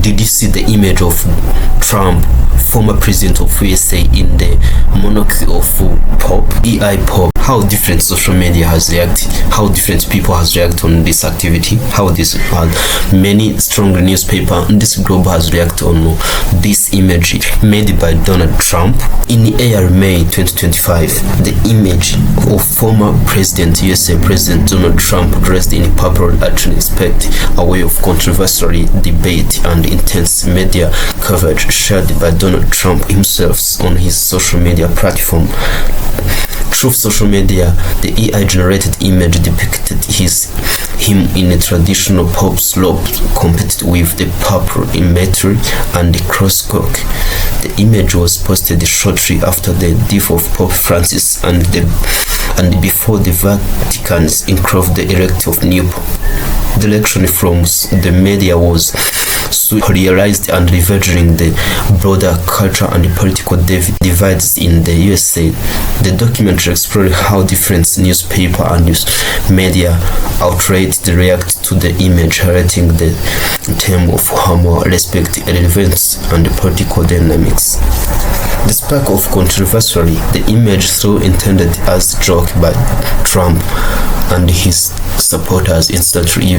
Did you see the image of Trump, former president of USA, in the monarchy of pop, AI pop? How different social media has reacted, how different people has reacted on this activity, how this many strong newspaper in this globe has reacted on this image made by Donald Trump. In the air May 2025, the image of former president USA President Donald Trump dressed in purple actually expect a way of controversial debate and intense media coverage shared by Donald Trump himself on his social media platform. Through social media, the AI-generated image depicted him in a traditional pop slope, complete with the purple imagery and the crosscock. The image was posted shortly after the death of Pope Francis and before the Vatican's involved the elect of new Pope. The reaction from the media was polarized and revealing the broader culture and political divides in the USA. The documentary explored how different newspaper and news media outright react to the image, highlighting the theme of homo respect, relevance, and political dynamics. The spark of controversy, the image, though intended as a joke by Trump and his supporters, instantly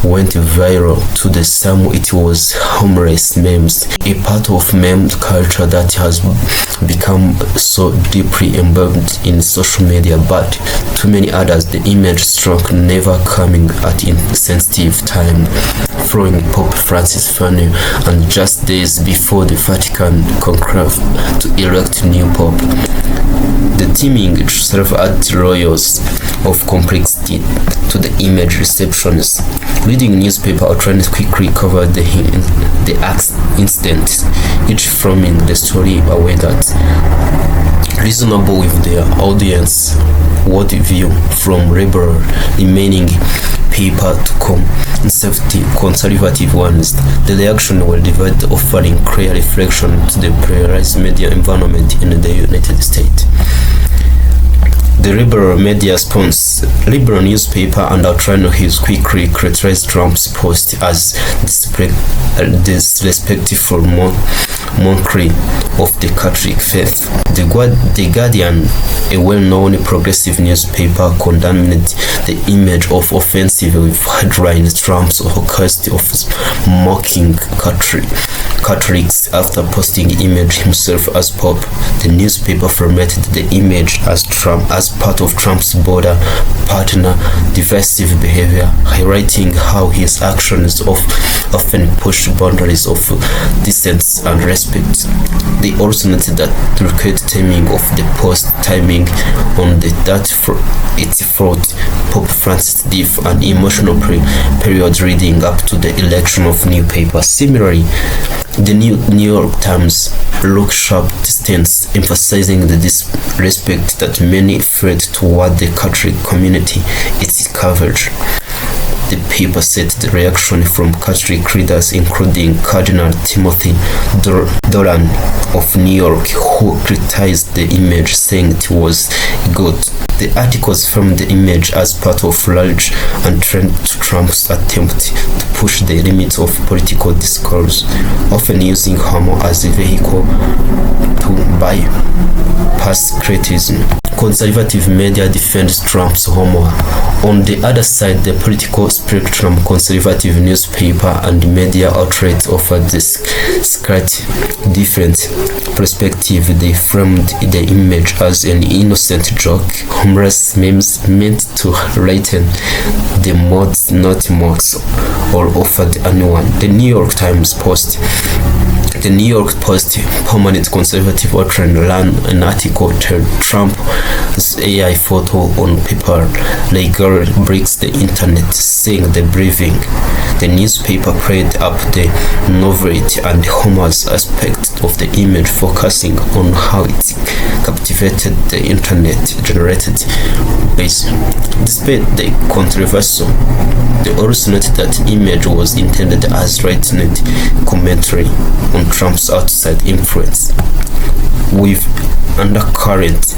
went viral. To the sum, it was humorous memes, a part of meme culture that has become so deeply embedded in social media. But to many others, the image struck never coming at insensitive time, following Pope Francis' funeral and just days before the Vatican conclave to elect new Pope. The teaming served as layers of complexity to the image receptions. Leading newspaper outlets quickly covered the incident, each framing the story away that reasonable with their audience worldview, from liberal remaining paper to conservative ones. The reaction were divided, offering clear reflection to the polarized media environment in the United States. The liberal media response, liberal newspaper and outlets quickly criticized Trump's post as disrespectful mockery of the Catholic faith. The Guardian, a well-known progressive newspaper, condemned the image of offensive with headlines Trump's Holocaust of mocking Catholics after posting the image himself as Pope. The newspaper formatted the image as part of Trump's border partner divisive behavior, highlighting how his actions often push boundaries of decency and respect. They also noted that the delicate timing of the post timing on that it fraught Pope Francis' death and emotional period leading up to the election of new paper. Similarly, the New York Times looked sharp distance, emphasizing the disrespect that many felt toward the Catholic community. Its coverage. The paper said the reaction from Catholic leaders, including Cardinal Timothy Dolan of New York, who criticized the image, saying it was good. The articles framed the image as part of large and trend to Trump's attempt to push the limits of political discourse, often using humor as a vehicle to bypass criticism. Conservative media defends Trump's humor. On the other side, the political spectrum, conservative newspaper and media outlets offered this slight different perspective. They framed the image as an innocent joke, humorous memes meant to lighten the mood, not mocks or offered anyone. The New York Post, permanent conservative outlet, ran an article titled Trump's AI photo on paper legally breaks the internet, saying the briefing. The newspaper played up the novelty and humorous aspect of the image, focusing on how it captivated the internet-generated base. Despite the controversy, they also noted that the image was intended as right-wing commentary on Trump's outside influence, with undercurrent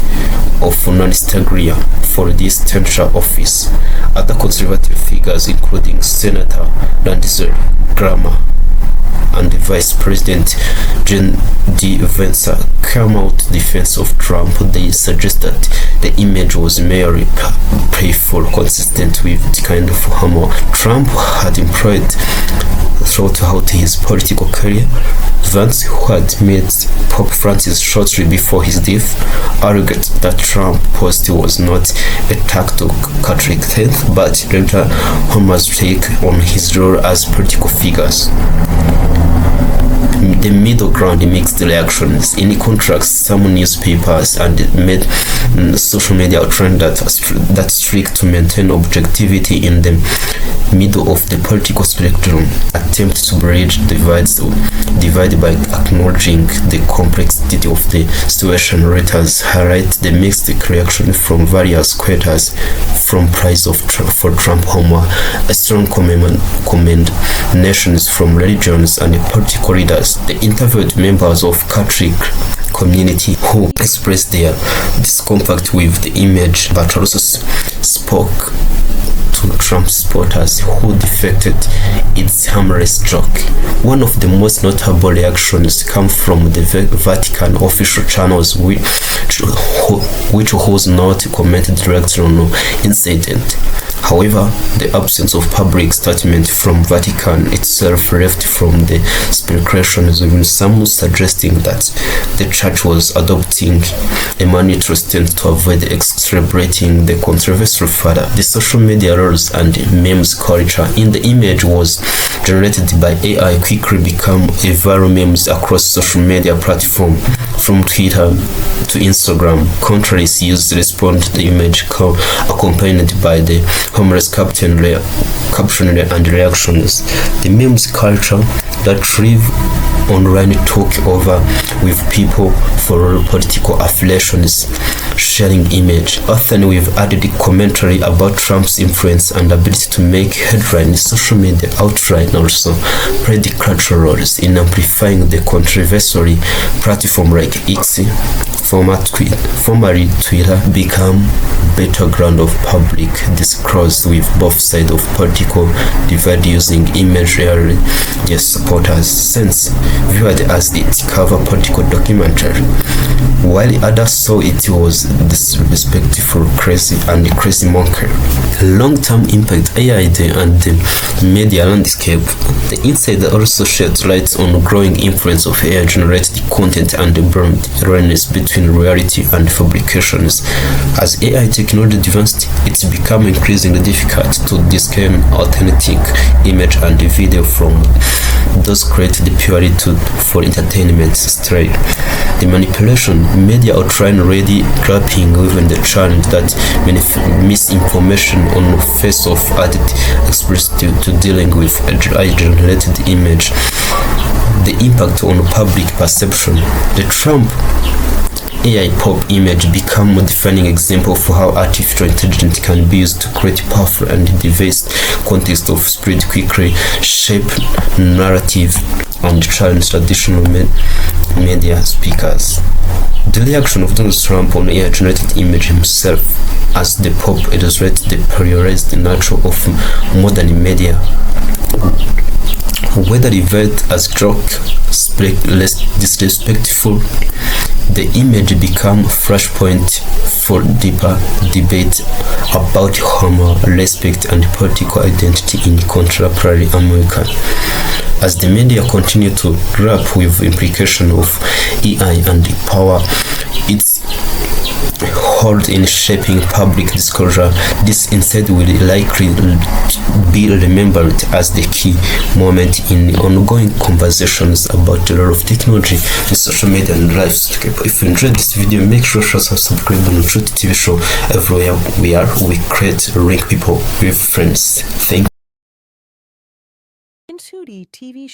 of nostalgia for this potential office. Other conservative figures, including Senator Lindsey Graham and Vice President Jen Vance came out defense of Trump. They suggest that the image was merely playful, consistent with the kind of humor Trump had employed throughout his political career. Vance, who had met Pope Francis shortly before his death, argued that Trump's post was not a attack to Catholic faith, but rather Homer's take on his role as political figures. The middle ground mixed reactions. In contrast, some newspapers and made social media a trend that strict to maintain objectivity in the middle of the political spectrum, attempt to bridge divide by acknowledging the complexity of the situation. Reuters highlight the mixed reaction from various quarters, from praise for Trump humor, a strong commendations from religions and political leaders. They interviewed members of Catholic community who expressed their discomfort with the image, but also spoke to Trump supporters who defended its harmless joke. One of the most notable reactions come from the Vatican official channels, which has not commented directly on the incident. However, the absence of public statement from Vatican itself left from the speculations, with some suggesting that the church was adopting a monetary stance to avoid celebrating the controversial further. The social media roles and memes culture in the image was generated by AI quickly become a viral memes across social media platforms, from Twitter to Instagram. Contraries used to respond to the image accompanied by the humorous caption and reactions. The memes culture that thrive online talk over with people for political affiliations, sharing image, often with added commentary about Trump's influence and ability to make headlines. Social media outline also played crucial roles in amplifying the controversial. Platform like X, formerly Twitter, become battleground of public discourse, with both sides of political divide using imagery their supporters since viewed as it cover political documentary, while others saw it was disrespectful, crazy monkey. Long-term impact AI and the media landscape. The insider also shed light on growing influence of AI-generated content and the brand awareness between reality and fabrications. As AI technology advanced, it's become increasingly difficult to discern authentic image and video from those created purely for entertainment style. The manipulation media outline already grappling with the challenge that misinformation on the face of added expressed to dealing with a AI-generated image. The impact on public perception. The Trump AI pop image become a defining example for how artificial intelligence can be used to create powerful and diverse context of spread quickly, shape narrative, and challenge traditional media speakers. The reaction of Donald Trump on AI-generated image himself as the Pope illustrates the polarized nature of modern media. Whether revealed as joke, less disrespectful, the image became a flashpoint for deeper debate about humor, respect, and political identity in contemporary America. As the media continue to grapple with implications of AI and the power its hold in shaping public disclosure, this instead will likely be remembered as the key moment in ongoing conversations about the role of technology in social media and lifescape. If you enjoyed this video, make sure to subscribe on Ncuti TV show. Everywhere we create link people with friends. Thank you. Ncuti TV